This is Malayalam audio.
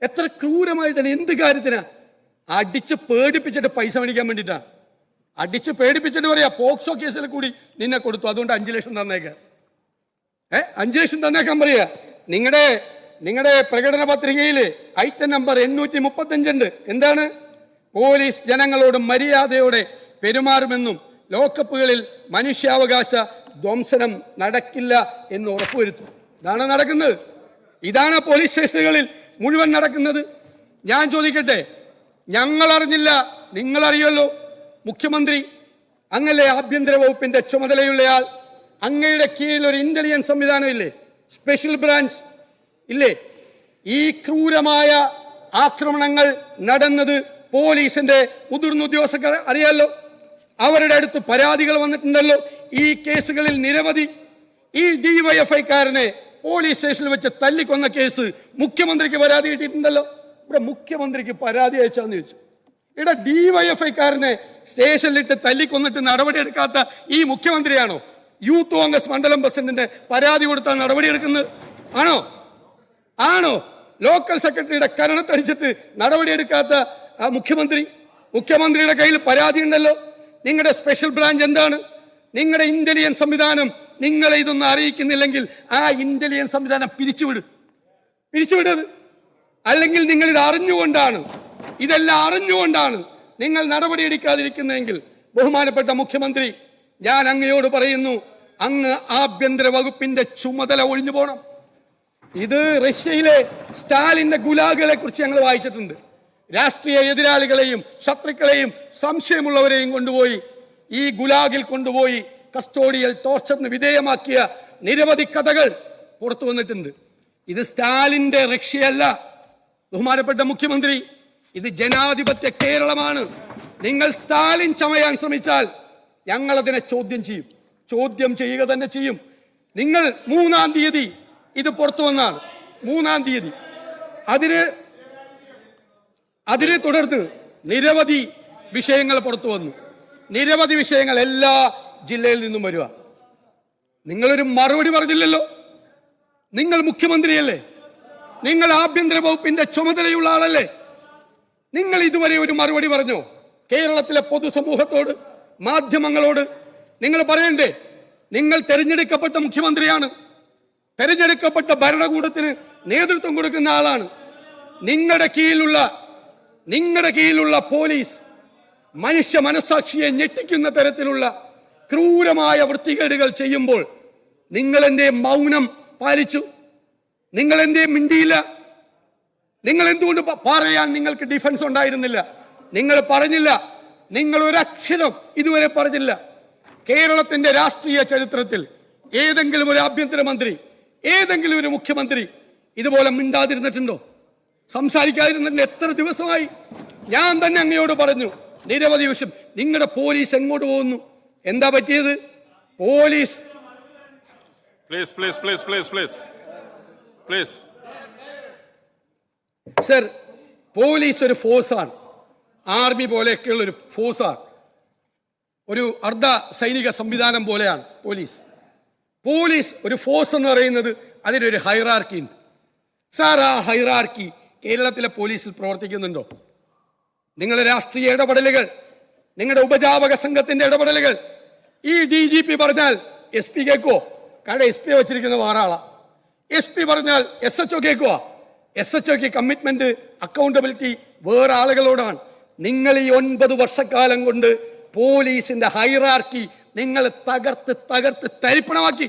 എത്ര ക്രൂരമായിട്ടാണ്! എന്ത് കാര്യത്തിനാ? അടിച്ച് പേടിപ്പിച്ചിട്ട് പൈസ മേടിക്കാൻ വേണ്ടിയിട്ടാണ്. അടിച്ച് പേടിപ്പിച്ചിട്ട് പറയാ പോക്സോ കേസിൽ കൂടി നിന്നെ കൊടുത്തു, അതുകൊണ്ട് 5 ലക്ഷം തന്നേക്കാം. 5 ലക്ഷം തന്നേക്കാൻ പറയാ. നിങ്ങളുടെ പ്രകടന പത്രികയിൽ ഐറ്റം നമ്പർ 835 ഉണ്ട്. എന്താണ്? പോലീസ് ജനങ്ങളോട് മര്യാദയോടെ പെരുമാറുമെന്നും ലോക്കപ്പുകളിൽ മനുഷ്യാവകാശ ധ്വംസനം നടക്കില്ല എന്ന് ഉറപ്പുവരുത്തും. ഇതാണ് നടക്കുന്നത്. ഇതാണ് പോലീസ് സ്റ്റേഷനുകളിൽ മുഴുവൻ നടക്കുന്നത്. ഞാൻ ചോദിക്കട്ടെ, ഞങ്ങൾ അറിഞ്ഞില്ല, നിങ്ങളറിയല്ലോ. മുഖ്യമന്ത്രി, അങ്ങല്ലേ ആഭ്യന്തര വകുപ്പിന്റെ ചുമതലയുള്ളയാൾ, അങ്ങയുടെ കീഴിൽ ഒരു ഇന്റലിജൻസ് സംവിധാനം ഇല്ലേ, സ്പെഷ്യൽ ബ്രാഞ്ച് ഇല്ലേ? ഈ ക്രൂരമായ ആക്രമണങ്ങൾ നടന്നത് പോലീസിന്റെ മുതിർന്ന ഉദ്യോഗസ്ഥർ അറിയാലോ. അവരുടെ അടുത്ത് പരാതികൾ വന്നിട്ടുണ്ടല്ലോ. ഈ കേസുകളിൽ നിരവധി. ഈ ഡിവൈഎഫ്ഐക്കാരനെ പോലീസ് സ്റ്റേഷനിൽ വെച്ച് തല്ലിക്കൊന്ന കേസ് മുഖ്യമന്ത്രിക്ക് പരാതി കിട്ടിയിട്ടുണ്ടല്ലോ. ഇവിടെ മുഖ്യമന്ത്രിക്ക് പരാതി അയച്ചാന്ന് ചോദിച്ചു. ഇവിടെ ഡിവൈഎഫ്ഐക്കാരനെ സ്റ്റേഷനിലിട്ട് തല്ലിക്കൊന്നിട്ട് നടപടിയെടുക്കാത്ത ഈ മുഖ്യമന്ത്രിയാണോ യൂത്ത് കോൺഗ്രസ് മണ്ഡലം പ്രസിഡന്റിന്റെ പരാതി കൊടുത്താൽ നടപടിയെടുക്കുന്നത്? ആണോ ലോക്കൽ സെക്രട്ടറിയുടെ കരണത്തടിച്ചിട്ട് നടപടിയെടുക്കാത്ത മുഖ്യമന്ത്രിയുടെ കയ്യിൽ പരാതി ഉണ്ടല്ലോ. നിങ്ങളുടെ സ്പെഷ്യൽ ബ്രാഞ്ച് എന്താണ്? നിങ്ങളുടെ ഇന്റലിജൻസ് സംവിധാനം നിങ്ങളെ ഇതൊന്നും അറിയിക്കുന്നില്ലെങ്കിൽ ആ ഇന്റലിജൻസ് സംവിധാനം പിരിച്ചുവിടത്. അല്ലെങ്കിൽ നിങ്ങൾ ഇതെല്ലാം അറിഞ്ഞുകൊണ്ടാണ് നിങ്ങൾ നടപടിയെടുക്കാതിരിക്കുന്നതെങ്കിൽ, ബഹുമാനപ്പെട്ട മുഖ്യമന്ത്രി, ഞാൻ അങ്ങയോട് പറയുന്നു, അങ്ങ് ആഭ്യന്തര വകുപ്പിന്റെ ചുമതല ഒഴിഞ്ഞു പോകണം. ഇത് റഷ്യയിലെ സ്റ്റാലിന്റെ ഗുലാഗുകളെ കുറിച്ച് ഞങ്ങൾ വായിച്ചിട്ടുണ്ട്. രാഷ്ട്രീയ എതിരാളികളെയും ശത്രുക്കളെയും സംശയമുള്ളവരെയും കൊണ്ടുപോയി ഈ ഗുലാഗിൽ കൊണ്ടുപോയി കസ്റ്റോഡിയൽ ടോർച്ചറിന് വിധേയമാക്കിയ നിരവധി കഥകൾ പുറത്തു വന്നിട്ടുണ്ട്. ഇത് സ്റ്റാലിന്റെ റഷ്യയല്ല ബഹുമാനപ്പെട്ട മുഖ്യമന്ത്രി, ഇത് ജനാധിപത്യ കേരളമാണ്. നിങ്ങൾ സ്റ്റാലിൻ ചമയാൻ ശ്രമിച്ചാൽ ഞങ്ങൾ അതിനെ ചോദ്യം ചെയ്യുക തന്നെ ചെയ്യും. നിങ്ങൾ 3-ാം തീയതി ഇത് പുറത്തു വന്നാണ്. 3-ാം തീയതി അതിനെ തുടർന്ന് നിരവധി വിഷയങ്ങൾ പുറത്തു വന്നു. നിരവധി വിഷയങ്ങൾ എല്ലാ ജില്ലയിൽ നിന്നും വരുക. നിങ്ങളൊരു മറുപടി പറഞ്ഞില്ലല്ലോ. നിങ്ങൾ മുഖ്യമന്ത്രിയല്ലേ? നിങ്ങൾ ആഭ്യന്തര വകുപ്പിന്റെ ചുമതലയുള്ള ആളല്ലേ? നിങ്ങൾ ഇതുവരെ ഒരു മറുപടി പറഞ്ഞോ? കേരളത്തിലെ പൊതുസമൂഹത്തോട്, മാധ്യമങ്ങളോട് നിങ്ങൾ പറയണ്ടേ? നിങ്ങൾ തെരഞ്ഞെടുക്കപ്പെട്ട മുഖ്യമന്ത്രിയാണ്. തെരഞ്ഞെടുക്കപ്പെട്ട ഭരണകൂടത്തിന് നേതൃത്വം കൊടുക്കുന്ന ആളാണ്. നിങ്ങളുടെ കീഴിലുള്ള പോലീസ് മനുഷ്യ മനസാക്ഷിയെ ഞെട്ടിക്കുന്ന തരത്തിലുള്ള ക്രൂരമായ വൃത്തികേടുകൾ ചെയ്യുമ്പോൾ നിങ്ങൾ എന്തേ മൗനം പാലിച്ചു? നിങ്ങൾ എന്തേ മിണ്ടിയില്ല? നിങ്ങൾ എന്തുകൊണ്ട് പറയാൻ നിങ്ങൾക്ക് ഡിഫൻസ് ഉണ്ടായിരുന്നില്ല? നിങ്ങൾ പറഞ്ഞില്ല. നിങ്ങൾ ഒരക്ഷരം ഇതുവരെ പറഞ്ഞില്ല. കേരളത്തിന്റെ രാഷ്ട്രീയ ചരിത്രത്തിൽ ഏതെങ്കിലും ഒരു ആഭ്യന്തരമന്ത്രി, ഏതെങ്കിലും ഒരു മുഖ്യമന്ത്രി ഇതുപോലെ മിണ്ടാതിരുന്നിട്ടുണ്ടോ? സംസാരിക്കാതിരുന്നിട്ട് എത്ര ദിവസമായി? ഞാൻ തന്നെ അങ്ങയോട് പറഞ്ഞു നിരവധി വിഷയം. നിങ്ങളുടെ പോലീസ് എങ്ങോട്ട് പോകുന്നു? എന്താ പറ്റിയത്? പോലീസ് സർ, പോലീസ് ഒരു ഫോഴ്സാണ്. ആർമി പോലെയൊക്കെയുള്ള ഒരു ഫോഴ്സാണ്. ഒരു അർദ്ധ സൈനിക സംവിധാനം പോലെയാണ് പോലീസ് ഒരു ഫോഴ്സ് എന്ന് പറയുന്നത്. അതിനൊരു ഹൈറാർക്കി ഉണ്ട് സാർ. ആ ഹൈറാർക്കി കേരളത്തിലെ പോലീസിൽ പ്രവർത്തിക്കുന്നുണ്ടോ? നിങ്ങളുടെ രാഷ്ട്രീയ ഇടപെടലുകൾ, നിങ്ങളുടെ ഉപജാപക സംഘത്തിന്റെ ഇടപെടലുകൾ, ഈ DGP പറഞ്ഞാൽ SP കേൾക്കുവോ? കാരണം SP വെച്ചിരിക്കുന്ന വേറാളാ. SP പറഞ്ഞാൽ SHO കേൾക്കുവാ? SHOക്ക് കമ്മിറ്റ്മെന്റ്, അക്കൗണ്ടബിലിറ്റി വേറെ ആളുകളോടാണ്. നിങ്ങൾ ഈ 9 വർഷക്കാലം കൊണ്ട് പോലീസിന്റെ ഹൈറാർക്കി നിങ്ങൾ തകർത്ത് തരിപ്പണമാക്കി.